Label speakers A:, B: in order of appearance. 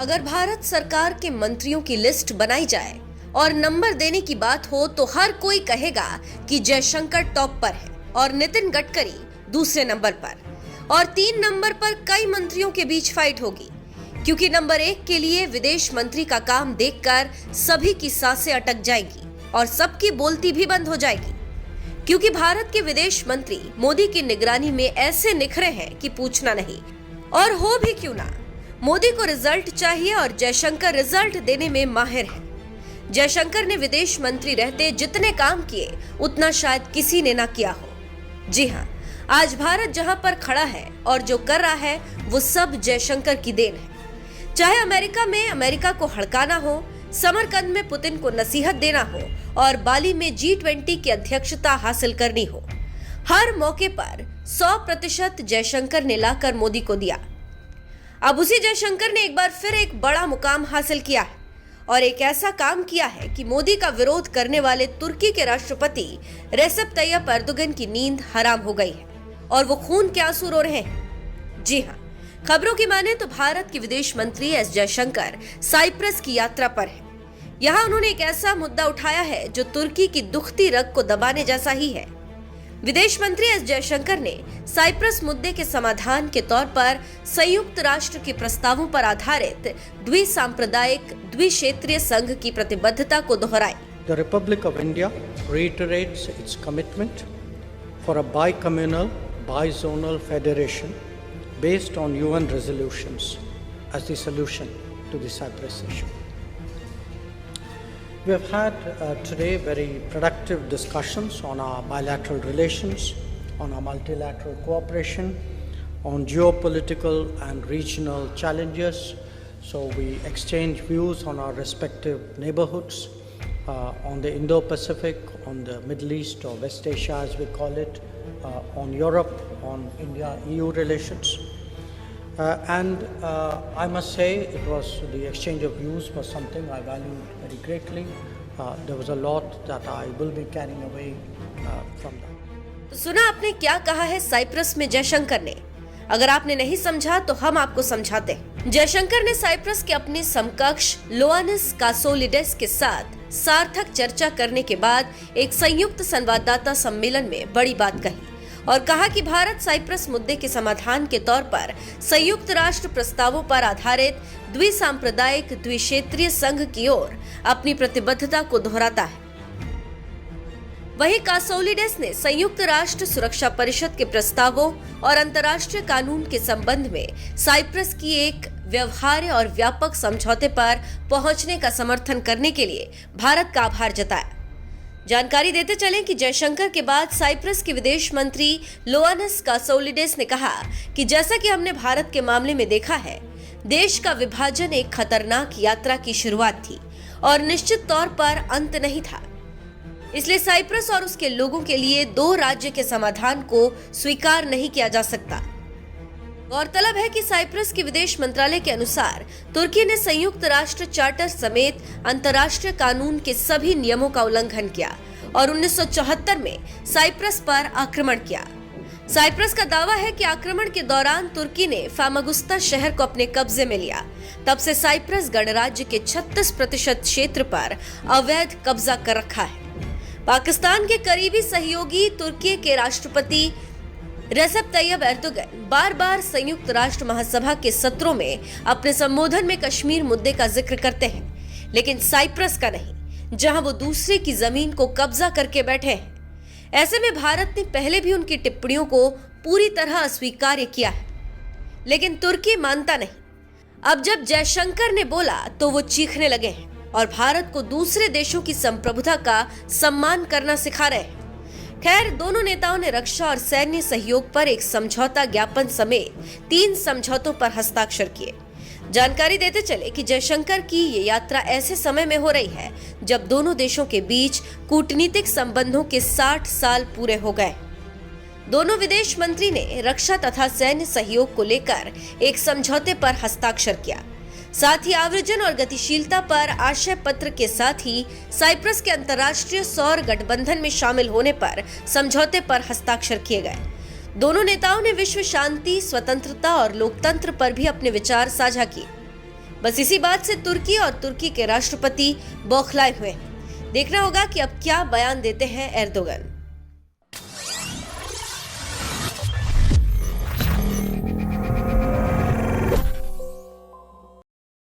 A: अगर भारत सरकार के मंत्रियों की लिस्ट बनाई जाए और नंबर देने की बात हो तो हर कोई कहेगा कि जयशंकर टॉप पर है और नितिन गडकरी दूसरे नंबर पर, और 3 नंबर पर कई मंत्रियों के बीच फाइट होगी, क्योंकि नंबर 1 के लिए विदेश मंत्री का काम देखकर सभी की सांसें अटक जाएंगी और सबकी बोलती भी बंद हो जाएगी, क्योंकि भारत के विदेश मंत्री मोदी की निगरानी में ऐसे निखरे हैं कि पूछना नहीं। और हो भी क्यों ना, मोदी को रिजल्ट चाहिए और जयशंकर रिजल्ट देने में माहिर है। जयशंकर ने विदेश मंत्री रहते जितने काम किए उतना शायद किसी ने ना किया हो। जी हाँ, आज भारत जहां पर खड़ा है और जो कर रहा है वो सब जयशंकर की देन है। चाहे अमेरिका में अमेरिका को हड़काना हो, समरकंद में पुतिन को नसीहत देना हो और बाली में G20 की अध्यक्षता हासिल करनी हो, हर मौके पर 100% जयशंकर ने लाकर मोदी को दिया। अब उसी जयशंकर ने एक बार फिर एक बड़ा मुकाम हासिल किया है और एक ऐसा काम किया है कि मोदी का विरोध करने वाले तुर्की के राष्ट्रपति रेसेप तैयप एर्दोगन की नींद हराम हो गई है और वो खून के आंसू रो रहे हैं। जी हाँ, खबरों की माने तो भारत के विदेश मंत्री एस जयशंकर साइप्रस की यात्रा पर है। यहाँ उन्होंने एक ऐसा मुद्दा उठाया है जो तुर्की की दुखती रग को दबाने जैसा ही है। विदेश मंत्री एस जयशंकर ने साइप्रस मुद्दे के समाधान के तौर पर संयुक्त राष्ट्र के प्रस्तावों पर आधारित द्विसांप्रदायिक द्विक्षेत्रीय संघ की प्रतिबद्धता को दोहराई।
B: The Republic of India reiterates its commitment for a bi-communal, bi-zonal federation based on UN resolutions as the solution to the Cyprus issue. We have had today very productive discussions on our bilateral relations, on our multilateral cooperation, on geopolitical and regional challenges. So we exchange views on our respective neighborhoods, on the Indo-Pacific, on the Middle East or West Asia as we call it, on Europe, on India-EU relations. And I must say it was the exchange of views was something I valued very greatly. There was a lot that I will be carrying away from that.
A: तो सुना आपने क्या कहा है Cyprus में जयशंकर ने? अगर आपने नहीं समझा तो हम आपको समझाते हैं। जयशंकर ने साइप्रस के अपने समकक्ष लोआनिस कासोलिडेस के साथ सार्थक चर्चा करने के बाद एक संयुक्त संवाददाता सम्मेलन में बड़ी बात कही और कहा कि भारत साइप्रस मुद्दे के समाधान के तौर पर संयुक्त राष्ट्र प्रस्तावों पर आधारित द्विसांप्रदायिक द्विक्षेत्रीय संघ की ओर अपनी प्रतिबद्धता को दोहराता है। वहीं कासोलिडेस ने संयुक्त राष्ट्र सुरक्षा परिषद के प्रस्तावों और अंतर्राष्ट्रीय कानून के संबंध में साइप्रस की एक व्यवहार्य और व्यापक समझौते पर पहुंचने का समर्थन करने के लिए भारत का आभार जताया। जानकारी देते चलें कि जयशंकर के बाद साइप्रस के विदेश मंत्री लोआनिस कासोलिडेस ने कहा कि जैसा कि हमने भारत के मामले में देखा है, देश का विभाजन एक खतरनाक यात्रा की शुरुआत थी और निश्चित तौर पर अंत नहीं था। इसलिए साइप्रस और उसके लोगों के लिए 2 राज्य के समाधान को स्वीकार नहीं किया जा सकता। गौरतलब है कि साइप्रस के विदेश मंत्रालय के अनुसार तुर्की ने संयुक्त राष्ट्र चार्टर समेत अंतर्राष्ट्रीय कानून के सभी नियमों का उल्लंघन किया और 1974 में साइप्रस पर आक्रमण किया। साइप्रस का दावा है कि आक्रमण के दौरान तुर्की ने फामागुस्ता शहर को अपने कब्जे में लिया। तब से साइप्रस गणराज्य के 36% क्षेत्र पर अवैध कब्जा कर रखा है। पाकिस्तान के करीबी सहयोगी तुर्की के राष्ट्रपति रेसेप तैयप एर्दोगन बार बार संयुक्त राष्ट्र महासभा के सत्रों में अपने संबोधन में कश्मीर मुद्दे का जिक्र करते हैं, लेकिन साइप्रस का नहीं, जहां वो दूसरे की जमीन को कब्जा करके बैठे हैं। ऐसे में भारत ने पहले भी उनकी टिप्पणियों को पूरी तरह अस्वीकार किया है, लेकिन तुर्की मानता नहीं। अब जब जयशंकर ने बोला तो वो चीखने लगे हैं और भारत को दूसरे देशों की संप्रभुता का सम्मान करना सिखा रहे हैं। खैर, दोनों नेताओं ने रक्षा और सैन्य सहयोग पर एक समझौता ज्ञापन समेत 3 समझौतों पर हस्ताक्षर किए। जानकारी देते चले कि जयशंकर की ये यात्रा ऐसे समय में हो रही है जब दोनों देशों के बीच कूटनीतिक संबंधों के 60 साल पूरे हो गए। दोनों विदेश मंत्री ने रक्षा तथा सैन्य सहयोग को लेकर एक समझौते पर हस्ताक्षर किया। साथ ही आव्रजन और गतिशीलता पर आशय पत्र के साथ ही साइप्रस के अंतर्राष्ट्रीय सौर गठबंधन में शामिल होने पर समझौते पर हस्ताक्षर किए गए। दोनों नेताओं ने विश्व शांति, स्वतंत्रता और लोकतंत्र पर भी अपने विचार साझा किए। बस इसी बात से तुर्की और तुर्की के राष्ट्रपति बौखलाए हुए हैं। देखना होगा कि अब क्या बयान देते हैं एर्दोगन।